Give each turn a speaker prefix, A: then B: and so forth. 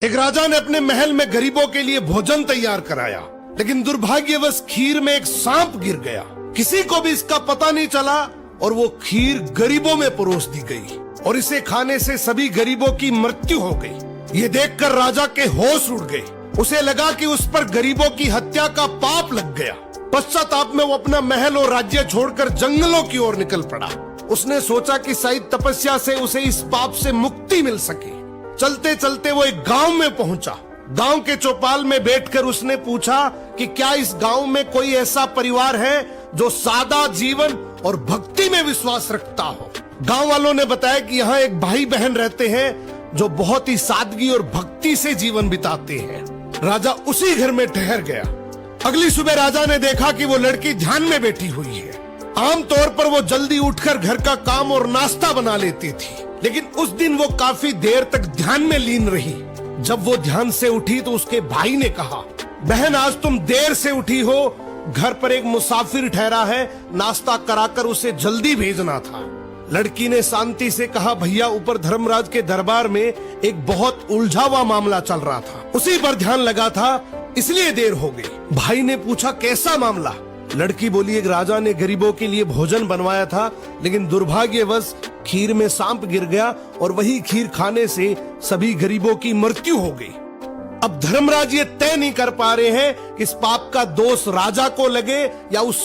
A: एक राजा ने अपने महल में गरीबों के लिए भोजन तैयार कराया, लेकिन दुर्भाग्यवश खीर में एक सांप गिर गया। किसी को भी इसका पता नहीं चला और वो खीर गरीबों में परोस दी गई और इसे खाने से सभी गरीबों की मृत्यु हो गई। ये देखकर राजा के होश उड़ गए। उसे लगा कि उस पर गरीबों की हत्या का पाप लग गया। पश्चाताप में वो अपना महल और राज्य छोड़कर जंगलों की ओर निकल पड़ा। उसने सोचा कि शायद तपस्या से उसे इस पाप से मुक्ति मिल सके। चलते चलते वो एक गांव में पहुंचा। गांव के चौपाल में बैठकर उसने पूछा कि क्या इस गांव में कोई ऐसा परिवार है जो सादा जीवन और भक्ति में विश्वास रखता हो। गांव वालों ने बताया कि यहाँ एक भाई बहन रहते हैं जो बहुत ही सादगी और भक्ति से जीवन बिताते हैं। राजा उसी घर में ठहर गया। अगली सुबह राजा ने देखा कि वो लड़की ध्यान में बैठी हुई है। आमतौर पर वो जल्दी उठकर घर का काम और नाश्ता बना लेती थी, लेकिन उस दिन वो काफी देर तक ध्यान में लीन रही। जब वो ध्यान से उठी तो उसके भाई ने कहा, बहन आज तुम देर से उठी हो, घर पर एक मुसाफिर ठहरा है, नाश्ता कराकर उसे जल्दी भेजना था। लड़की ने शांति से कहा, भैया ऊपर धर्मराज के दरबार में एक बहुत उलझा हुआ मामला चल रहा था, उसी पर ध्यान लगा था, इसलिए देर हो गई। भाई ने पूछा, कैसा मामला? लड़की बोली, एक राजा ने गरीबों के लिए भोजन बनवाया था, लेकिन दुर्भाग्यवश खीर में सांप गिर गया और वही खीर खाने से सभी गरीबों की मृत्यु हो गई। अब धर्मराज ये तय नहीं कर पा रहे हैं कि इस पाप का दोष राजा को लगे या उस